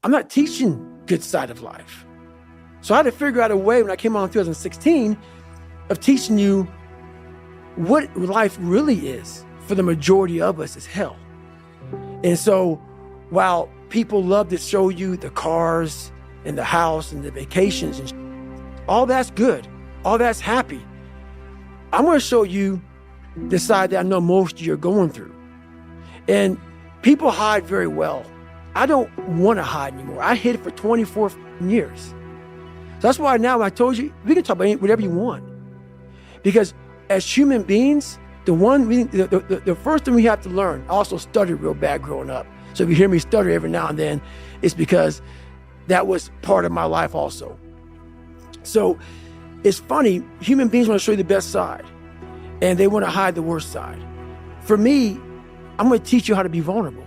I'm not teaching good side of life. So I had to figure out a way when I came on in 2016 of teaching you what life really is for the majority of us is hell. And so while people love to show you the cars and the house and the vacations and all that's good, all that's happy, I'm going to show you the side that I know most of you are going through. And people hide very well. I don't want to hide anymore. I hid it for 24 years. So that's why now when I told you, we can talk about whatever you want. Because as human beings, the first thing we have to learn, I also stuttered real bad growing up. So if you hear me stutter every now and then, it's because that was part of my life also. So it's funny, human beings want to show you the best side and they want to hide the worst side. For me, I'm going to teach you how to be vulnerable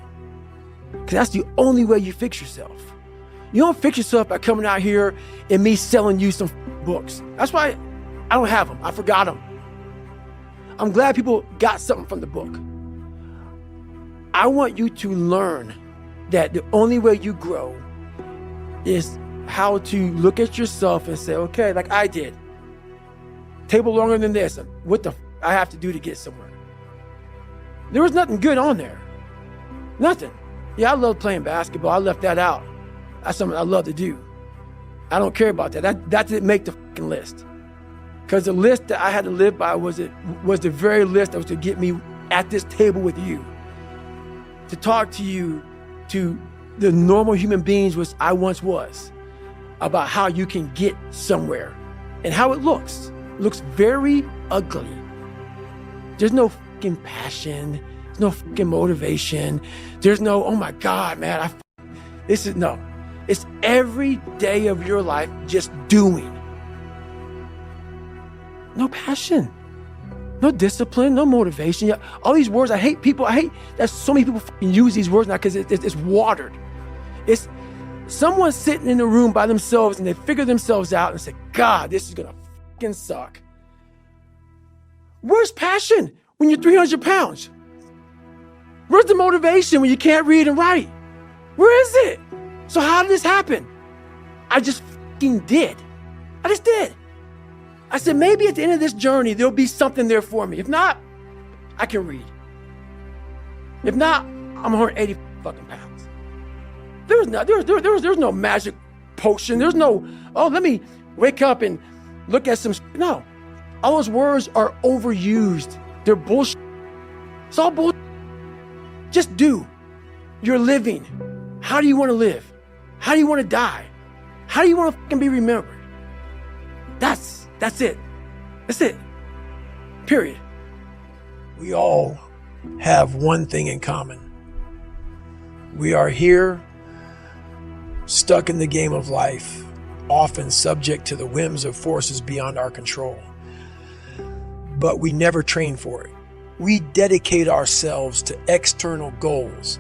because that's the only way you fix yourself. You don't fix yourself by coming out here and me selling you some books. That's why I don't have them. I forgot them. I'm glad people got something from the book. I want you to learn that the only way you grow is how to look at yourself and say, okay, like I did. Table longer than this. What the I have to do to get somewhere? There was nothing good on there. Nothing. Yeah, I love playing basketball. I left that out. That's something I love to do. I don't care about that. That didn't make the fucking list. Because the list that I had to live by was the very list that was to get me at this table with you. To talk to you, to the normal human beings which I once was, about how you can get somewhere and how it looks. It looks very ugly. There's no fucking passion. There's no fucking motivation. There's no, oh my God, man, no. It's every day of your life just doing. No passion, no discipline, no motivation. Yeah, all these words, I hate that so many people fucking use these words now because it's watered. It's someone sitting in the room by themselves and they figure themselves out and say, God, this is gonna fucking suck. Where's passion when you're 300 pounds? Where's the motivation when you can't read and write? Where is it? So how did this happen? I just fucking did. I just did. I said, maybe at the end of this journey, there'll be something there for me. If not, I can read. If not, I'm 180 fucking pounds. There's no magic potion. There's no, oh, let me wake up and look at some, no. All those words are overused. They're bullshit. It's all bullshit. Just do. You're living. How do you want to live? How do you want to die? How do you want to fucking be remembered? That's it. That's it. Period. We all have one thing in common. We are here, stuck in the game of life, often subject to the whims of forces beyond our control. But we never train for it. We dedicate ourselves to external goals,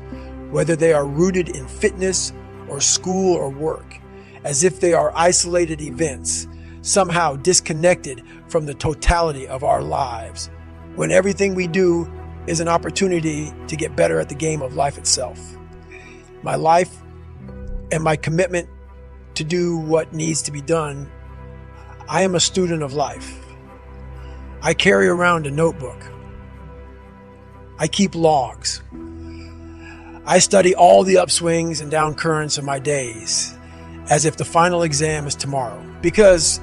whether they are rooted in fitness or school or work, as if they are isolated events, somehow disconnected from the totality of our lives, when everything we do is an opportunity to get better at the game of life itself. My life and my commitment to do what needs to be done, I am a student of life. I carry around a notebook. I keep logs. I study all the upswings and down currents of my days as if the final exam is tomorrow, because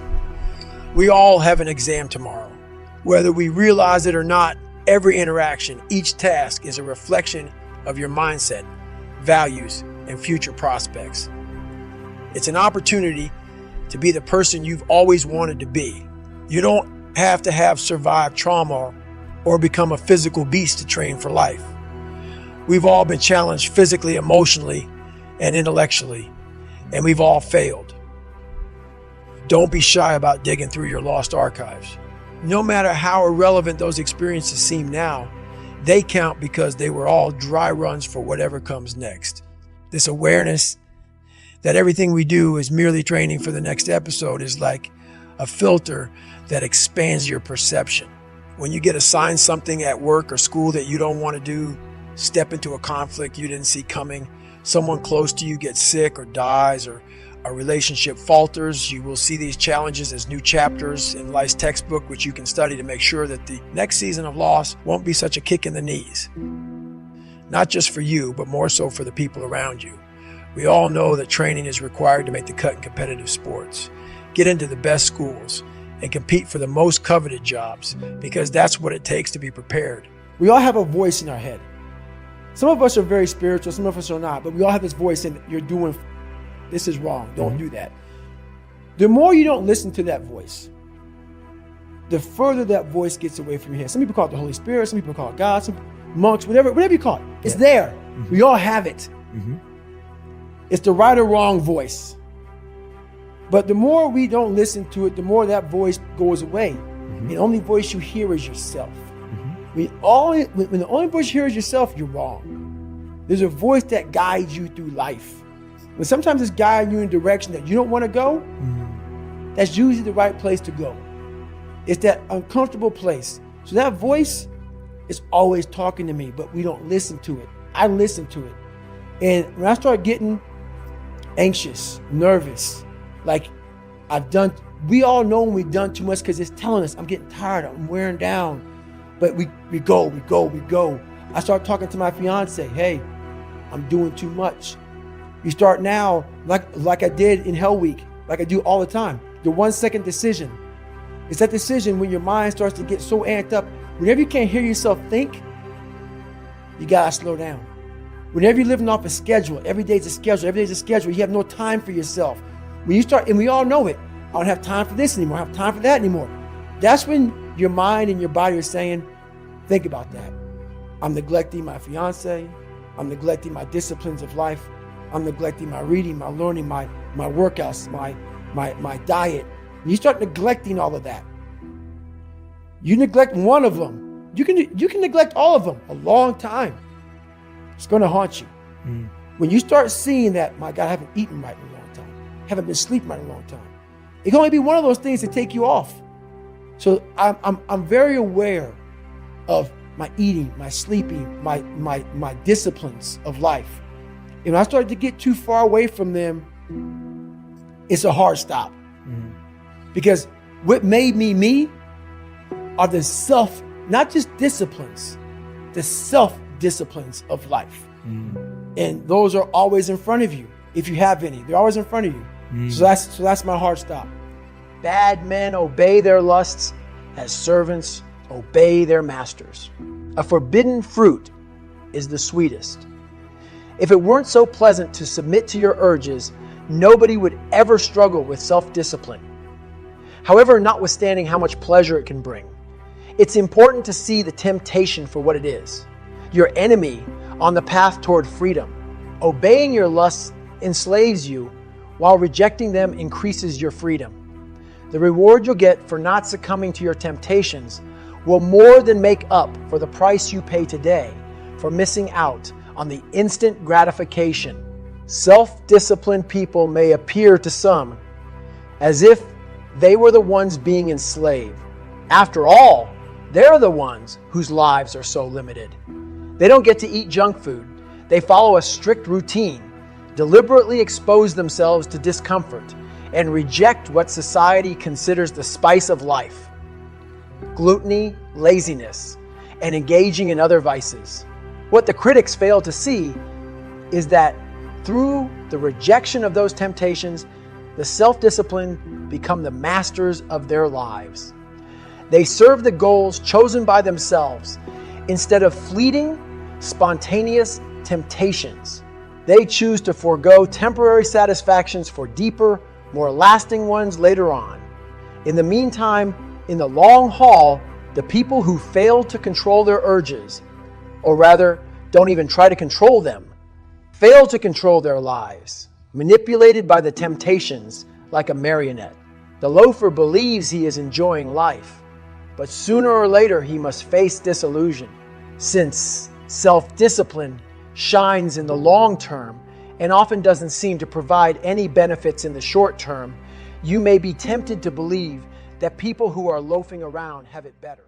we all have an exam tomorrow. Whether we realize it or not, every interaction, each task is a reflection of your mindset, values, and future prospects. It's an opportunity to be the person you've always wanted to be. You don't have to have survived trauma or become a physical beast to train for life. We've all been challenged physically, emotionally, and intellectually, and we've all failed. Don't be shy about digging through your lost archives. No matter how irrelevant those experiences seem now, they count because they were all dry runs for whatever comes next. This awareness that everything we do is merely training for the next episode is like a filter that expands your perception. When you get assigned something at work or school that you don't want to do, step into a conflict you didn't see coming, someone close to you gets sick or dies, or a relationship falters, you will see these challenges as new chapters in life's textbook, which you can study to make sure that the next season of loss won't be such a kick in the knees. Not just for you, but more so for the people around you. We all know that training is required to make the cut in competitive sports, get into the best schools, and compete for the most coveted jobs, because that's what it takes to be prepared. We all have a voice in our head. Some of us are very spiritual, some of us are not, but we all have this voice in, you're doing, this is wrong, don't do that. The more you don't listen to that voice, the further that voice gets away from your head. Some people call it the Holy Spirit, some people call it God, some monks, whatever you call it. It's there. We all have it. It's the right or wrong voice. But the more we don't listen to it, the more that voice goes away. The only voice you hear is yourself. When the only voice you hear is yourself, you're wrong. There's a voice that guides you through life. But sometimes it's guiding you in a direction that you don't want to go. That's usually the right place to go. It's that uncomfortable place. So that voice is always talking to me, but we don't listen to it. I listen to it. And when I start getting anxious, nervous, like we all know when we've done too much because it's telling us, I'm getting tired, I'm wearing down. But we go. I start talking to my fiance, hey, I'm doing too much. You start now, like I did in Hell Week, like I do all the time, the 1 second decision. It's that decision when your mind starts to get so amped up. Whenever you can't hear yourself think, you gotta slow down. Whenever you're living off a schedule, every day's a schedule, you have no time for yourself. When you start, and we all know it, I don't have time for this anymore, I don't have time for that anymore. That's when your mind and your body are saying, think about that. I'm neglecting my fiance, I'm neglecting my disciplines of life, I'm neglecting my reading, my learning, my workouts, my diet. When you start neglecting all of that, you neglect one of them, you can neglect all of them a long time. It's going to haunt you. When you start seeing that, my God, I haven't eaten right in a long time, haven't been sleeping right in a long time, it can only be one of those things to take you off. So I'm very aware of my eating, my sleeping, my disciplines of life. And when I started to get too far away from them, it's a hard stop. Because what made me are the not just disciplines, the self-disciplines of life. And those are always in front of you. If you have any, they're always in front of you. So that's my hard stop. Bad men obey their lusts as servants obey their masters. A forbidden fruit is the sweetest. If it weren't so pleasant to submit to your urges, nobody would ever struggle with self-discipline. However, notwithstanding how much pleasure it can bring, it's important to see the temptation for what it is. Your enemy on the path toward freedom. Obeying your lusts enslaves you, while rejecting them increases your freedom. The reward you'll get for not succumbing to your temptations will more than make up for the price you pay today for missing out on the instant gratification. Self-disciplined people may appear to some as if they were the ones being enslaved. After all, they're the ones whose lives are so limited. They don't get to eat junk food. They follow a strict routine, deliberately expose themselves to discomfort, and reject what society considers the spice of life: gluttony, laziness, and engaging in other vices. What the critics fail to see is that through the rejection of those temptations, the self-disciplined become the masters of their lives. They serve the goals chosen by themselves instead of fleeting, spontaneous temptations. They choose to forego temporary satisfactions for deeper, more lasting ones later on. In the meantime, in the long haul, the people who fail to control their urges, or rather, don't even try to control them, fail to control their lives, manipulated by the temptations like a marionette. The loafer believes he is enjoying life, but sooner or later he must face disillusion, since self-discipline shines in the long term and often doesn't seem to provide any benefits in the short term. You may be tempted to believe that people who are loafing around have it better.